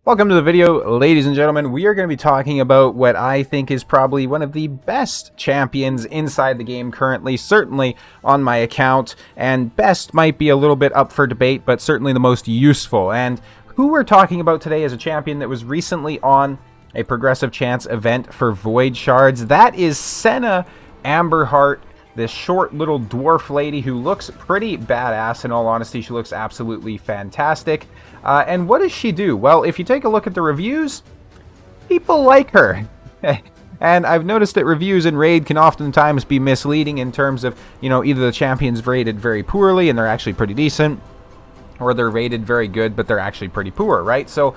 Welcome to the video, ladies and gentlemen. We are going to be talking about what I think is probably one of the best champions inside the game currently, certainly on my account, and best might be a little bit up for debate, but certainly the most useful. And who we're talking about today is a champion that was recently on a progressive chance event for Void Shards. That is Senna AmberHeart, this short little dwarf lady who looks pretty badass. In all honesty, she looks absolutely fantastic. And what does she do? Well, if you take a look at the reviews, people like her. And I've noticed that reviews in Raid can oftentimes be misleading in terms of, either the champion's rated very poorly and they're actually pretty decent, or they're rated very good, but they're actually pretty poor, right? So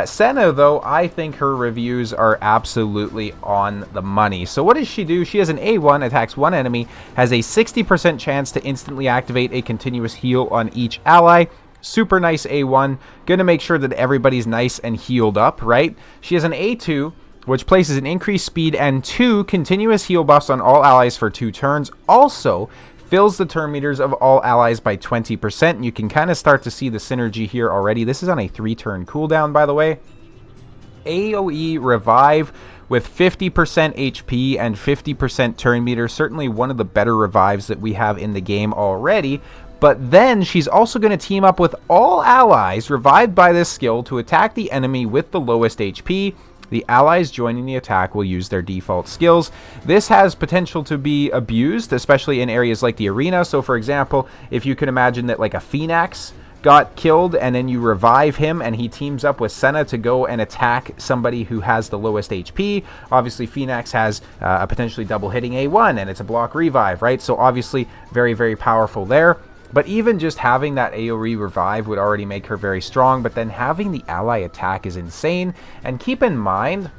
Senna, though, I think her reviews are absolutely on the money. So what does she do? She has an A1, attacks one enemy, has a 60% chance to instantly activate a continuous heal on each ally. Super nice A1. Gonna make sure that everybody's nice and healed up, right? She has an A2, which places an increased speed and 2 continuous heal buffs on all allies for 2 turns. Also fills the turn meters of all allies by 20%. You can kind of start to see the synergy here already. This is on a 3-turn cooldown, by the way. AoE revive with 50% HP and 50% turn meter. Certainly one of the better revives that we have in the game already. But then she's also going to team up with all allies revived by this skill to attack the enemy with the lowest HP. The allies joining the attack will use their default skills. This has potential to be abused, especially in areas like the arena. So for example, if you can imagine that like a Phoenix got killed and then you revive him and he teams up with Senna to go and attack somebody who has the lowest HP. Obviously Phoenix has a potentially double hitting A1 and it's a block revive, right? So obviously very, very powerful there. But even just having that AoE revive would already make her very strong, but then having the ally attack is insane. And keep in mind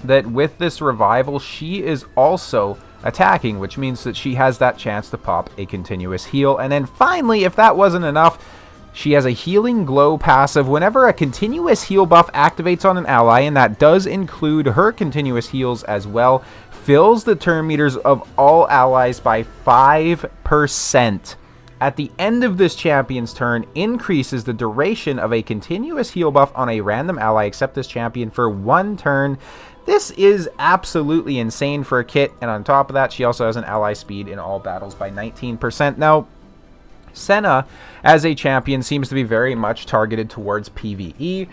that with this revival, she is also attacking, which means that she has that chance to pop a continuous heal. And then finally, if that wasn't enough, she has a healing glow passive. Whenever a continuous heal buff activates on an ally, and that does include her continuous heals as well, fills the turn meters of all allies by 5%. At the end of this champion's turn, increases the duration of a continuous heal buff on a random ally except this champion for 1 turn. This is absolutely insane for a kit, and on top of that, she also has an ally speed in all battles by 19%. Now, Senna, as a champion, seems to be very much targeted towards PvE.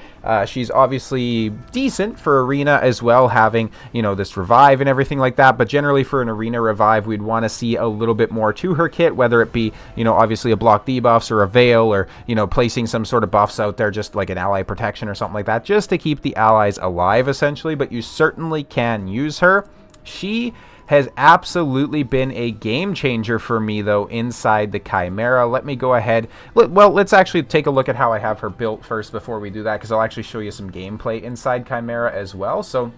She's obviously decent for arena as well, having, this revive and everything like that. But generally for an arena revive, we'd want to see a little bit more to her kit, whether it be, obviously a block debuffs or a veil or, placing some sort of buffs out there, just like an ally protection or something like that, just to keep the allies alive, essentially. But you certainly can use her. She has absolutely been a game changer for me, though, inside the Chimera. Let me go ahead. Well, let's actually take a look at how I have her built first before we do that, because I'll actually show you some gameplay inside Chimera as well. So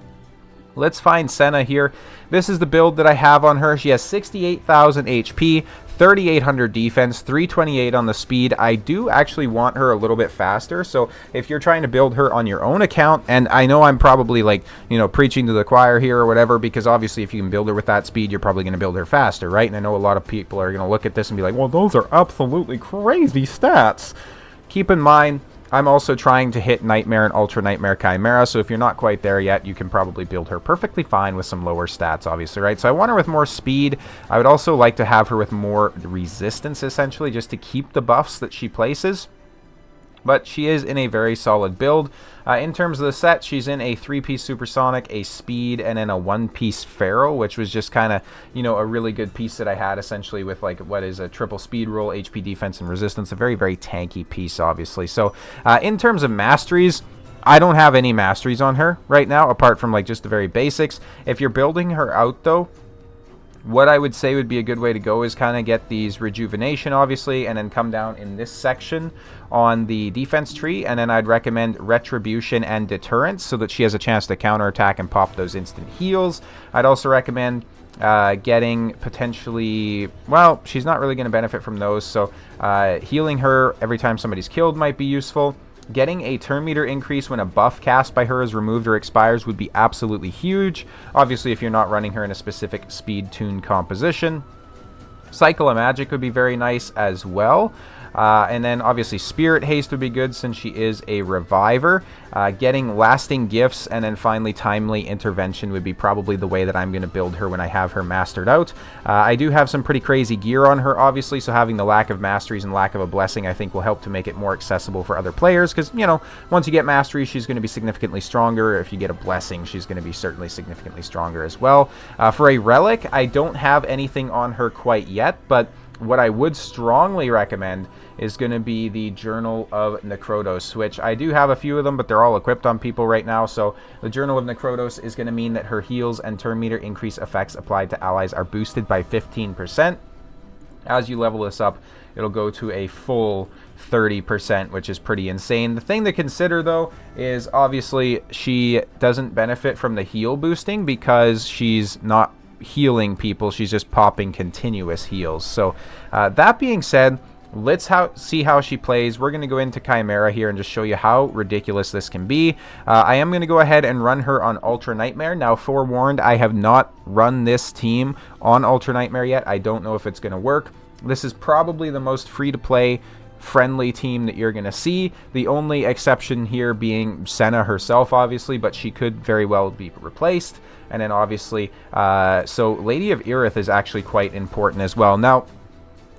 let's find Senna here. This is the build that I have on her. She has 68,000 HP, 3,800 defense, 328 on the speed. I do actually want her a little bit faster, so if you're trying to build her on your own account, and I know I'm probably like, preaching to the choir here or whatever, because obviously if you can build her with that speed, you're probably going to build her faster, right? And I know a lot of people are going to look at this and be like, well, those are absolutely crazy stats. Keep in mind, I'm also trying to hit Nightmare and Ultra Nightmare Chimera, so if you're not quite there yet, you can probably build her perfectly fine with some lower stats, obviously, right? So I want her with more speed. I would also like to have her with more resistance, essentially, just to keep the buffs that she places. But she is in a very solid build. In terms of the set, she's in a 3-piece Supersonic, a Speed, and then a 1-piece Pharaoh, which was just kind of, a really good piece that I had, essentially, with, like, what is a triple speed roll, HP defense, and resistance. A very, very tanky piece, obviously. So, in terms of masteries, I don't have any masteries on her right now, apart from, like, just the very basics. If you're building her out, though, what I would say would be a good way to go is kind of get these rejuvenation, obviously, and then come down in this section on the defense tree, and then I'd recommend retribution and deterrence so that she has a chance to counterattack and pop those instant heals. I'd also recommend getting potentially, well, she's not really going to benefit from those, so healing her every time somebody's killed might be useful. Getting a turn meter increase when a buff cast by her is removed or expires would be absolutely huge. Obviously, if you're not running her in a specific speed tune composition. Cycle of Magic would be very nice as well. And then obviously Spirit Haste would be good since she is a reviver. Getting Lasting Gifts, and then finally Timely Intervention would be probably the way that I'm going to build her when I have her mastered out. I do have some pretty crazy gear on her, obviously, so having the lack of masteries and lack of a blessing I think will help to make it more accessible for other players, because, you know, once you get masteries, she's going to be significantly stronger. If you get a blessing, she's going to be certainly significantly stronger as well. For a relic, I don't have anything on her quite yet, but what I would strongly recommend is going to be the Journal of Necrodos, which I do have a few of them, but they're all equipped on people right now. So the Journal of Necrodos is going to mean that her heals and turn meter increase effects applied to allies are boosted by 15%. As you level this up, it'll go to a full 30%, which is pretty insane. The thing to consider, though, is obviously she doesn't benefit from the heal boosting because she's not healing people. She's just popping continuous heals. So that being said, let's see how she plays. We're going to go into Chimera here and just show you how ridiculous this can be. I am going to go ahead and run her on Ultra Nightmare. Now, forewarned, I have not run this team on Ultra Nightmare yet. I don't know if it's going to work. This is probably the most free-to-play friendly team that you're going to see. The only exception here being Senna herself, obviously, but she could very well be replaced. And then obviously, so Lady of Irith is actually quite important as well. Now,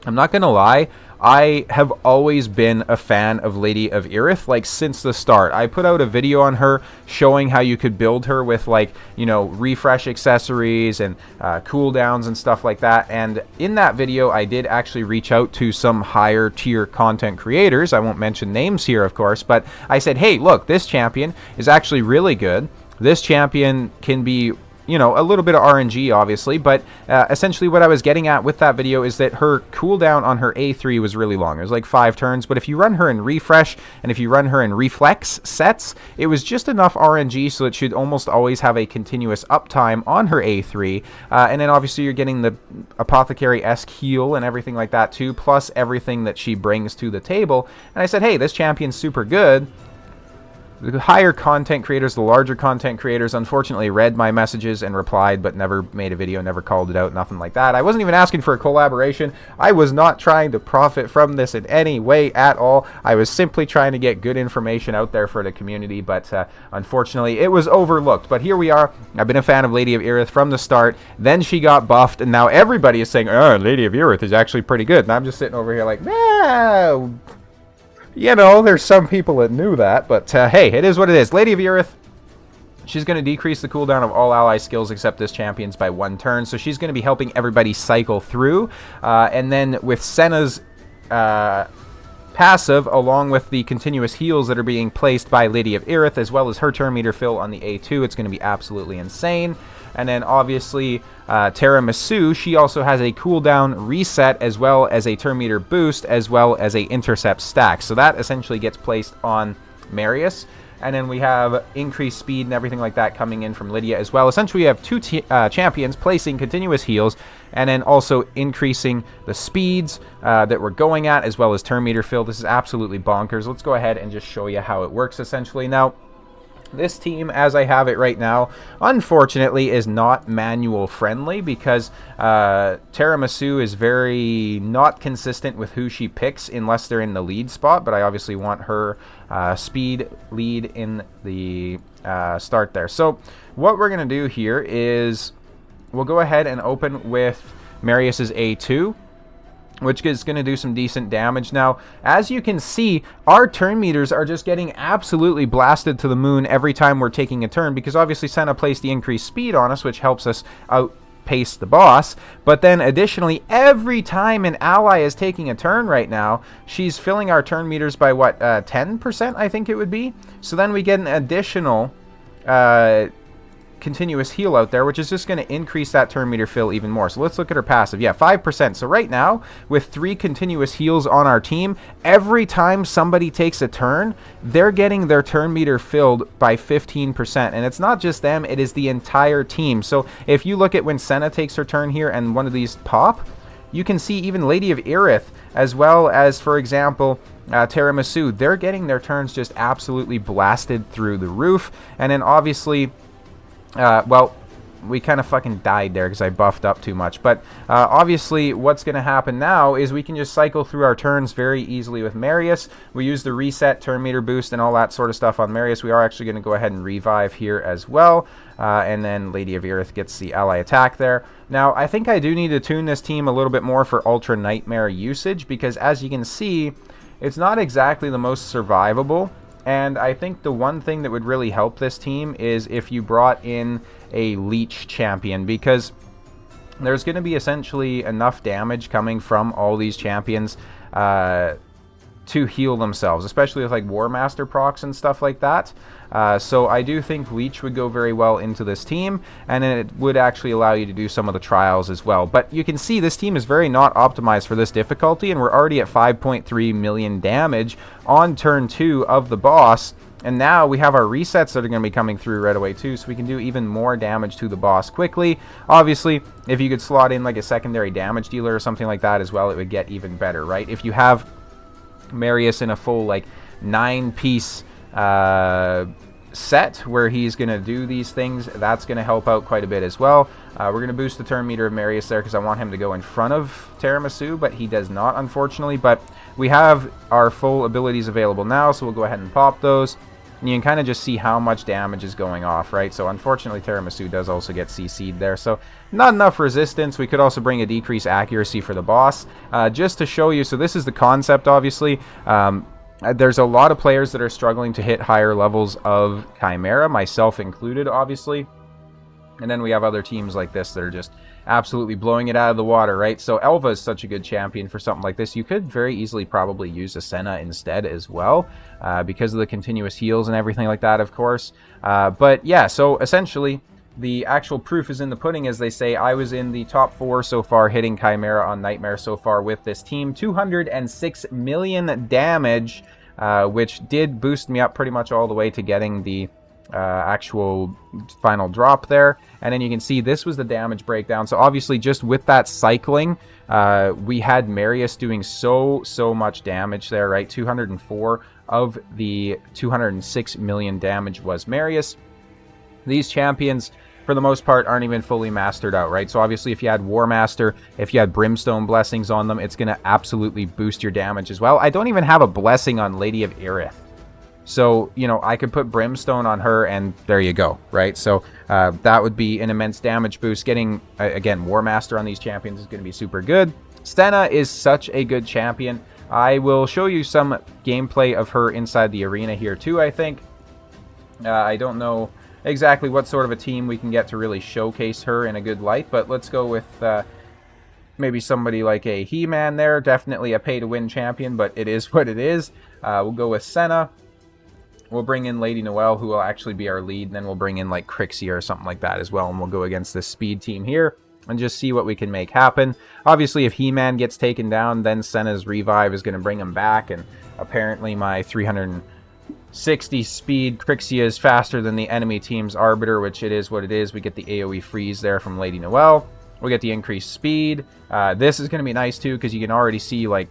I'm not going to lie, I have always been a fan of Lady of Irith, like, since the start. I put out a video on her showing how you could build her with, like, you know, refresh accessories and cooldowns and stuff like that. And in that video, I did actually reach out to some higher tier content creators. I won't mention names here, of course, but I said, hey, look, this champion is actually really good. This champion can be, you know, a little bit of RNG, obviously, but essentially what I was getting at with that video is that her cooldown on her A3 was really long. It was like 5 turns, but if you run her in Refresh and if you run her in Reflex sets, it was just enough RNG so it should almost always have a continuous uptime on her A3. And then obviously you're getting the Apothecary-esque heal and everything like that too, plus everything that she brings to the table. And I said, hey, this champion's super good. The higher content creators, the larger content creators, unfortunately read my messages and replied, but never made a video, never called it out, nothing like that. I wasn't even asking for a collaboration. I was not trying to profit from this in any way at all. I was simply trying to get good information out there for the community, but unfortunately it was overlooked. But here we are. I've been a fan of Lady of Irith from the start. Then she got buffed, and now everybody is saying, oh, Lady of Irith is actually pretty good. And I'm just sitting over here like, no. You know, there's some people that knew that, but hey, it is what it is. Lady of Irith, she's going to decrease the cooldown of all ally skills except this champion's by 1 turn, so she's going to be helping everybody cycle through. And then with Senna's passive, along with the continuous heals that are being placed by Lady of Irith, as well as her turn meter fill on the A2, it's going to be absolutely insane. And then obviously Tiramisu, she also has a cooldown reset as well as a turn meter boost as well as a intercept stack. So that essentially gets placed on Marius. And then we have increased speed and everything like that coming in from Lydia as well. Essentially, we have 2 champions placing continuous heals and then also increasing the speeds that we're going at as well as turn meter fill. This is absolutely bonkers. Let's go ahead and just show you how it works essentially. Now, this team, as I have it right now, unfortunately is not manual friendly because Tiramisu is very not consistent with who she picks unless they're in the lead spot, but I obviously want her speed lead in the start there. So what we're going to do here is we'll go ahead and open with Marius's A2, which is going to do some decent damage. Now, as you can see, our turn meters are just getting absolutely blasted to the moon every time we're taking a turn, because obviously Senna placed the increased speed on us, which helps us outpace the boss. But then additionally, every time an ally is taking a turn right now, she's filling our turn meters by what, 10%, I think it would be? So then we get an additional continuous heal out there, which is just going to increase that turn meter fill even more. So let's look at her passive. Yeah, 5%. So right now, with 3 continuous heals on our team, every time somebody takes a turn, they're getting their turn meter filled by 15%. And it's not just them, it is the entire team. So if you look at when Senna takes her turn here and one of these pop, you can see even Lady of Irith, as well as, for example, Tiramisu, they're getting their turns just absolutely blasted through the roof. And then obviously, well, we kind of fucking died there because I buffed up too much. But obviously what's going to happen now is we can just cycle through our turns very easily with Marius. We use the reset, turn meter boost, and all that sort of stuff on Marius. We are actually going to go ahead and revive here as well. And then Lady of Earth gets the ally attack there. Now, I think I do need to tune this team a little bit more for Ultra Nightmare usage, because as you can see, it's not exactly the most survivable. And I think the one thing that would really help this team is if you brought in a Leech champion, because there's going to be essentially enough damage coming from all these champions to heal themselves, especially with like War Master procs and stuff like that. So I do think Leech would go very well into this team, and it would actually allow you to do some of the trials as well. But you can see this team is very not optimized for this difficulty, and we're already at 5.3 million damage on turn 2 of the boss. And now we have our resets that are going to be coming through right away too, so we can do even more damage to the boss quickly. Obviously, if you could slot in like a secondary damage dealer or something like that as well, it would get even better, right? If you have Marius in a full like 9-piece set where he's going to do these things, that's going to help out quite a bit as well. We're going to boost the turn meter of Marius there because I want him to go in front of Tiramisu, but he does not, unfortunately. But we have our full abilities available now, so we'll go ahead and pop those. And you can kind of just see how much damage is going off, right? So unfortunately, Tiramisu does also get CC'd there. So not enough resistance. We could also bring a decreased accuracy for the boss. Just to show you, so this is the concept, obviously. There's a lot of players that are struggling to hit higher levels of Chimera, myself included, obviously. And then we have other teams like this that are just absolutely blowing it out of the water, right? So Elva is such a good champion for something like this. You could very easily probably use a Senna instead as well, because of the continuous heals and everything like that, of course. But yeah, so essentially, the actual proof is in the pudding, as they say. I was in the top 4 so far, hitting Chimera on Nightmare so far with this team. 206 million damage, which did boost me up pretty much all the way to getting the actual final drop there. And then you can see this was the damage breakdown. So obviously just with that cycling, we had Marius doing so much damage there, right? 204 of the 206 million damage was Marius. These champions, for the most part, aren't even fully mastered out, right? So obviously if you had War Master, if you had Brimstone blessings on them, it's going to absolutely boost your damage as well. I don't even have a blessing on Lady of Erith. So, you know, I could put Brimstone on her and there you go, right? So that would be an immense damage boost. Getting, again, War Master on these champions is going to be super good. Senna is such a good champion. I will show you some gameplay of her inside the arena here too, I think. I don't know exactly what sort of a team we can get to really showcase her in a good light, but let's go with maybe somebody like a He-Man there. Definitely a pay-to-win champion, but it is what it is. We'll go with Senna. We'll bring in Lady Noelle, who will actually be our lead, and then we'll bring in like Crixia or something like that as well, and we'll go against this speed team here and just see what we can make happen. Obviously, if He-Man gets taken down, then Senna's revive is going to bring him back, and apparently my 360 speed Crixia is faster than the enemy team's Arbiter, which it is what it is. We get the AoE freeze there from Lady Noelle. We get the increased speed. This is going to be nice too, because you can already see, like,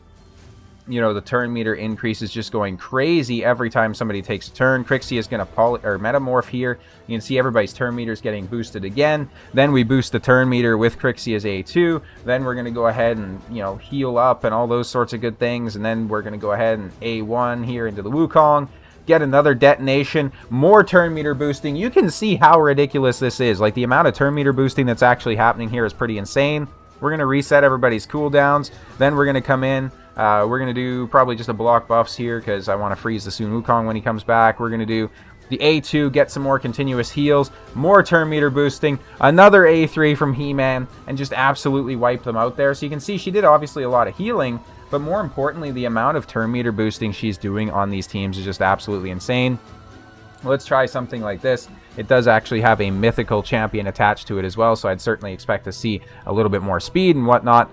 you know, the turn meter increase is just going crazy every time somebody takes a turn. Crixia is going to metamorph here. You can see everybody's turn meter is getting boosted again. Then we boost the turn meter with Crixia's A2. Then we're going to go ahead and, you know, heal up and all those sorts of good things. And then we're going to go ahead and A1 here into the Wukong. Get another detonation. More turn meter boosting. You can see how ridiculous this is. Like, the amount of turn meter boosting that's actually happening here is pretty insane. We're going to reset everybody's cooldowns. Then we're going to come in. We're going to do probably just a block buffs here because I want to freeze the Sun Wukong when he comes back. We're going to do the A2, get some more continuous heals, more turn meter boosting, another A3 from He-Man, and just absolutely wipe them out there. So you can see she did obviously a lot of healing, but more importantly, the amount of turn meter boosting she's doing on these teams is just absolutely insane. Let's try something like this. It does actually have a mythical champion attached to it as well, so I'd certainly expect to see a little bit more speed and whatnot.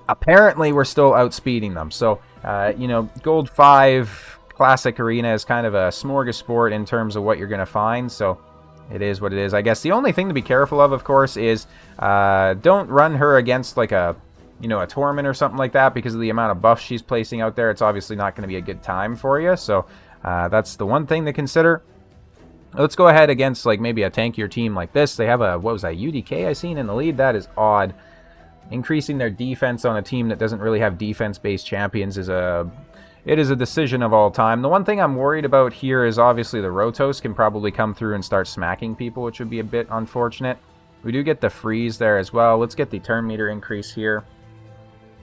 Apparently, we're still outspeeding them. So, you know, Gold 5 Classic Arena is kind of a smorgasbord in terms of what you're going to find. So, it is what it is. I guess the only thing to be careful of course, is don't run her against like a, you know, a Torment or something like that, because of the amount of buffs she's placing out there. It's obviously not going to be a good time for you. So, that's the one thing to consider. Let's go ahead against like maybe a tankier team like this. They have a, what was that, UDK I seen in the lead? That is odd. Increasing their defense on a team that doesn't really have defense-based champions is a decision of all time. The one thing I'm worried about here is obviously the Rotos can probably come through and start smacking people, which would be a bit unfortunate. We do get the freeze there as well. Let's get the turn meter increase here.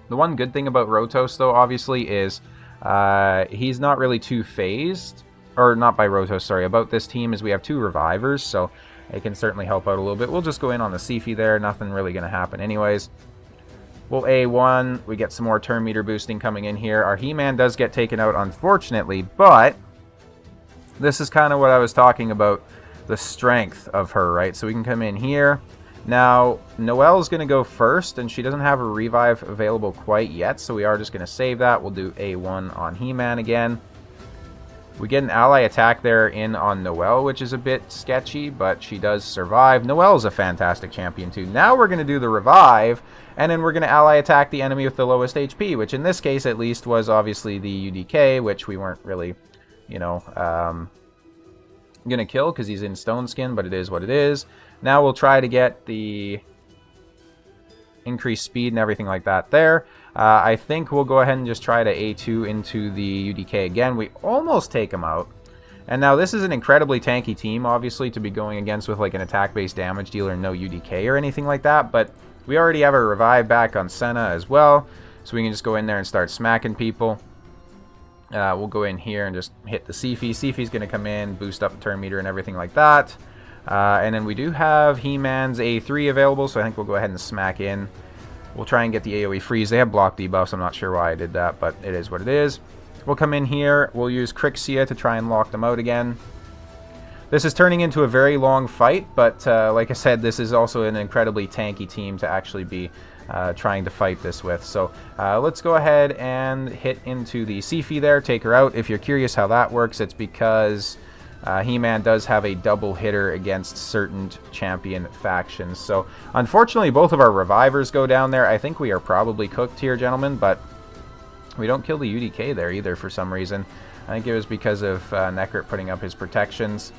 The one good thing about Rotos, though, obviously, is he's not really too phased. Or not by Rotos, sorry. About this team is we have 2 revivers, so it can certainly help out a little bit. We'll just go in on the Sifi there. Nothing really going to happen anyways. We'll A1. We get some more turn meter boosting coming in here. Our He-Man does get taken out, unfortunately, but this is kind of what I was talking about, the strength of her, right? So we can come in here. Now, Noelle's going to go first, and she doesn't have a revive available quite yet, so we are just going to save that. We'll do A1 on He-Man again. We get an ally attack there in on Noelle, which is a bit sketchy, but she does survive. Noelle's a fantastic champion too. Now we're going to do the revive, and then we're going to ally attack the enemy with the lowest HP, which in this case at least was obviously the UDK, which we weren't really, you know, going to kill because he's in stone skin, but it is what it is. Now we'll try to get the increased speed and everything like that there. I think we'll go ahead and just try to A2 into the UDK again. We almost take him out. And now this is an incredibly tanky team, obviously, to be going against with like an attack-based damage dealer and no UDK or anything like that. But we already have a revive back on Senna as well. So we can just go in there and start smacking people. We'll go in here and just hit the Sifi. Sifi's going to come in, boost up the turn meter and everything like that. And then we do have He-Man's A3 available, so I think we'll go ahead and smack in. We'll try and get the AoE freeze. They have block debuffs. I'm not sure why I did that, but it is what it is. We'll come in here. We'll use Crixia to try and lock them out again. This is turning into a very long fight, but like I said, this is also an incredibly tanky team to actually be trying to fight this with. So let's go ahead and hit into the Sifi there, take her out. If you're curious how that works, it's because He-Man does have a double hitter against certain champion factions. So unfortunately, both of our revivers go down there. I think we are probably cooked here, gentlemen, but we don't kill the UDK there either for some reason. I think it was because of Necrit putting up his protections.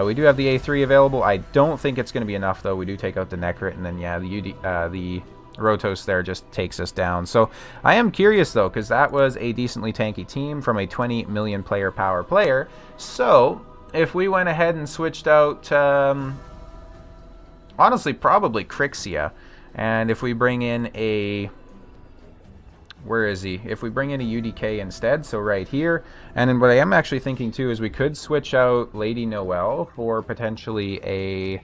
We do have the A3 available. I don't think it's going to be enough, though. We do take out the Necrit, and then, yeah, the Rotos there just takes us down. So I am curious, though, because that was a decently tanky team from a 20 million player power player. So if we went ahead and switched out, honestly, probably Crixia, and if we bring in a... Where is he? If we bring in a UDK instead, so right here. And then what I am actually thinking too is we could switch out Lady Noelle for potentially a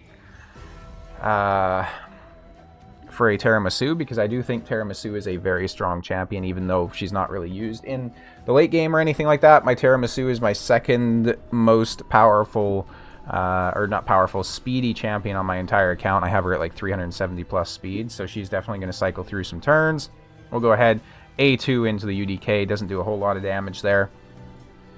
Tiramisu, because I do think Tiramisu is a very strong champion, even though she's not really used in the late game or anything like that. My Tiramisu is my second most powerful, or not powerful, speedy champion on my entire account. I have her at like 370 plus speed, so she's definitely going to cycle through some turns. We'll go ahead, A2 into the UDK, doesn't do a whole lot of damage there.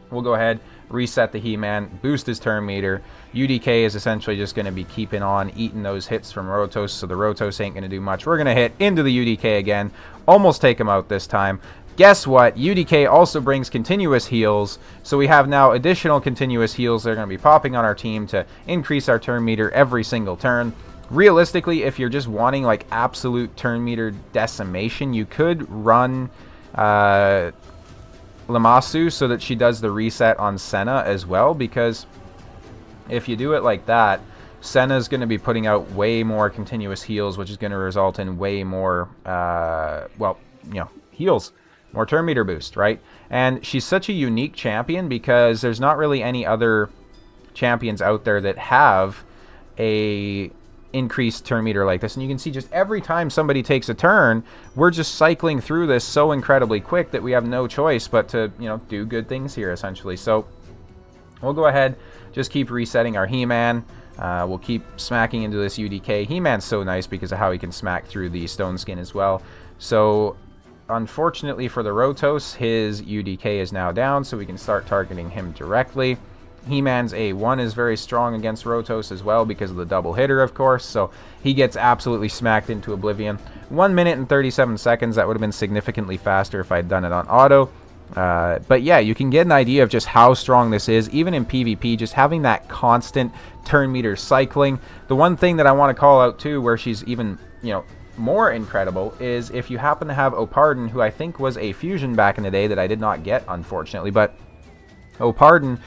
We'll go ahead, reset the He-Man, boost his turn meter. UDK is essentially just going to be keeping on eating those hits from Rotos, so the Rotos ain't going to do much. We're going to hit into the UDK again, almost take him out this time. Guess what? UDK also brings continuous heals, so we have now additional continuous heals that are going to be popping on our team to increase our turn meter every single turn. Realistically, if you're just wanting like absolute turn meter decimation, you could run Lamasu so that she does the reset on Senna as well, because if you do it like that, Senna's going to be putting out way more continuous heals, which is going to result in way more, well, you know, heals, more turn meter boost, right? And she's such a unique champion because there's not really any other champions out there that have a increased turn meter like this. And you can see just every time somebody takes a turn, we're just cycling through this so incredibly quick that we have no choice but to, you know, do good things here essentially. So we'll go ahead, just keep resetting our He-Man. We'll keep smacking into this UDK. He-Man's so nice because of how he can smack through the stone skin as well. So unfortunately for the Rotos, his UDK is now down, so we can start targeting him directly. He-Man's A1 is very strong against Rotos as well because of the double hitter, of course, so he gets absolutely smacked into oblivion. 1 minute and 37 seconds. That would have been significantly faster if I had done it on auto. But yeah, you can get an idea of just how strong this is, even in PvP, just having that constant turn meter cycling. The one thing that I want to call out too, where she's even, more incredible, is if you happen to have Opardon, who I think was a fusion back in the day that I did not get, unfortunately, but Opardon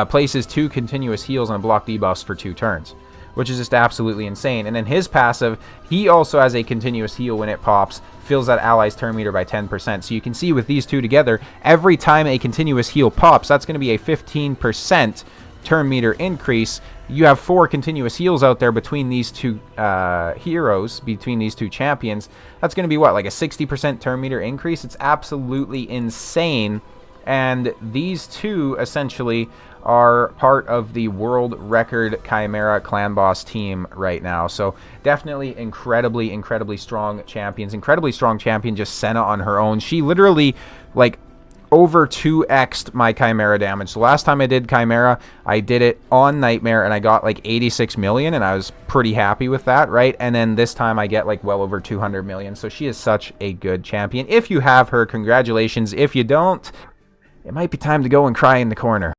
places 2 continuous heals on block debuffs for 2 turns, which is just absolutely insane. And then his passive, he also has a continuous heal when it pops, fills that ally's turn meter by 10%. So you can see with these two together, every time a continuous heal pops, that's going to be a 15% turn meter increase. You have 4 continuous heals out there between these two heroes, between these two champions. That's going to be what, like a 60% turn meter increase? It's absolutely insane. And these two essentially are part of the world record Chimera clan boss team right now. So definitely incredibly strong champions. Incredibly strong champion, just Senna on her own. She literally, like, over 2x'd my Chimera damage. The last time I did Chimera, I did it on Nightmare, and I got like 86 million, and I was pretty happy with that, right? And then this time I get like well over 200 million. So she is such a good champion. If you have her, congratulations. If you don't, it might be time to go and cry in the corner.